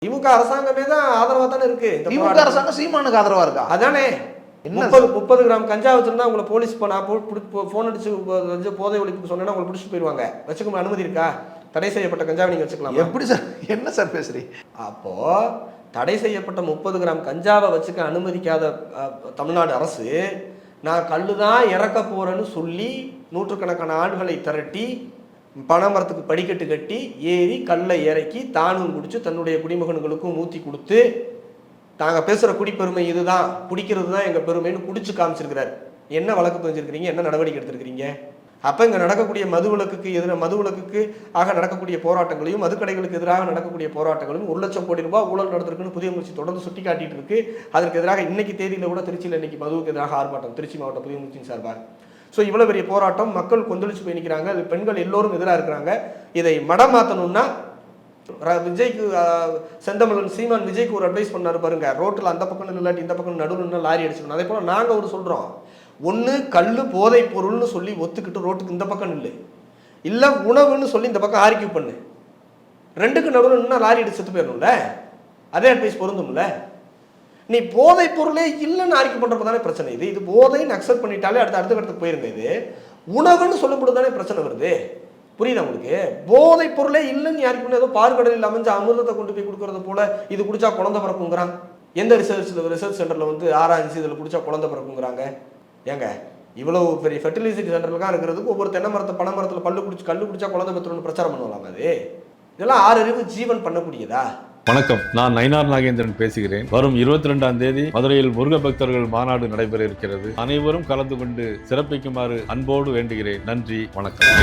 திமுக அரசாங்கமே தான் ஆதரவா தானே இருக்கு. திமுக அரசாங்கம் சீமானுக்கு ஆதரவா இருக்கா? அதானே 30 கிராம் கஞ்சா வச்சிருந்தா உங்களை போலீஸ் போன் அடிச்சு போதை ஒழிப்புக்கு சொன்னா உங்களை பிடிச்சிட்டு போயிருவாங்க. வச்சுக்க அனுமதி இருக்கா? தடை செய்யப்பட்ட கஞ்சாவை நீங்க வச்சுக்கலாம். எப்படி சார், என்ன சார் பேசுறீங்க? அப்போ தடை செய்யப்பட்ட 30 கிராம் கஞ்சாவை வச்சுக்க அனுமதிக்காத தமிழ்நாடு அரசு நான் கல்லுதான் இறக்க போறேன்னு சொல்லி நூற்றுக்கணக்கான ஆடுகளை திரட்டி பனைமரத்துக்கு படிக்கட்டு கட்டி ஏறி கல்லை இறக்கி தானும் குடிச்சு தன்னுடைய குடிமகன்களுக்கும் ஊற்றி கொடுத்து நாங்கள் பேசுகிற குடிப்பெருமை இதுதான், குடிக்கிறது தான் எங்கள் பெருமைன்னு குடிச்சு காமிச்சிருக்கிறார். என்ன வழக்கு பதிஞ்சிருக்கிறீங்க? என்ன நடவடிக்கை எடுத்திருக்கிறீங்க? அப்போ இங்கே நடக்கக்கூடிய மதுவிலக்குக்கு ஆக நடக்கக்கூடிய போராட்டங்களையும் மதுக்கடைகளுக்கு எதிராக நடக்கக்கூடிய போராட்டங்களையும் 1 லட்சம் கோடி ரூபாய் ஊழல் நடந்திருக்குன்னு புதிய முயற்சி தொடர்ந்து சுட்டி காட்டிட்டு இருக்கு. அதற்கு எதிராக இன்னைக்கு தேதியில் கூட திருச்சியில் இன்னைக்கு மதுவுக்கு எதிராக ஆர்ப்பாட்டம், திருச்சி மாவட்ட புதிய முயற்சியின் சார்பாக. ஸோ இவ்வளோ பெரிய போராட்டம், மக்கள் கொந்தளிச்சு போய் நிற்கிறாங்க. அது பெண்கள் எல்லோரும் எதிராக இருக்கிறாங்க. இதை மடம் மாற்றணும்னா விஜய்க்கு செந்தமிழன் சீமான் விஜய்க்கு ஒரு அட்வைஸ் பண்ணாரு பாருங்க, ரோட்டில் அந்த பக்கம் இல்லாட்டி இந்த பக்கம் நடுவில் லாரி அடிச்சுக்கணும். அதே போல் நாங்கள் ஒரு சொல்கிறோம், ஒன்று கல் போதை பொருள்னு சொல்லி ஒத்துக்கிட்டு ரோட்டுக்கு இந்த பக்கம் இல்லை உணவுன்னு சொல்லி இந்த பக்கம் ஆர்கியூ பண்ணு. 2க்கு நடுவில் நின்னா லாரி அடிச்சு செத்து போயிடணும்ல. அதே அட்வைஸ் பொருந்தும்ல. நீ போதை பொருளே இல்லைன்னு ஆர்கியூ பண்ணுறது தானே பிரச்சனை. இது போதைன்னு அக்செப்ட் பண்ணிட்டாலே அடுத்த கட்டத்துக்கு போயிருங்க. இது உணவுன்னு சொல்லும்போது தானே பிரச்சனை வருது. புரியுதா உங்களுக்கு? போதை பொருளே இல்லைன்னு யாருக்கு பண்ண ஏதோ பால்கடலில் அமைஞ்ச அமிர்தத்தை கொண்டு போய் கொடுக்கறது போல இது குடிச்சா குழந்தை பிறக்குங்கிறான். எந்த ரிசர்ச் சென்டரில் ஆராய்ச்சி இதில் குடிச்சா குழந்தை பிறக்குங்கிறாங்க. ஏங்க இவ்வளவு பெரிய ஃபெர்டிலிட்டி சென்டர்லாம் இருக்கிறதுக்கு ஒவ்வொரு தென்னை மரத்தை பனை மரத்தில் கல்லு குடிச்சா குழந்தை பெற்றோன்னு பிரச்சாரம் பண்ணுவாங்க. அது இதெல்லாம் 6 அறிவு ஜீவன் பண்ணக்கூடியதா? வணக்கம், நான் நயினார் நாகேந்திரன் பேசுகிறேன். வரும் 22ஆம் தேதி மதுரையில் முருக பக்தர்கள் மாநாடு நடைபெற இருக்கிறது. அனைவரும் கலந்து கொண்டு சிறப்பிக்குமாறு அன்போடு வேண்டுகிறேன். நன்றி, வணக்கம்.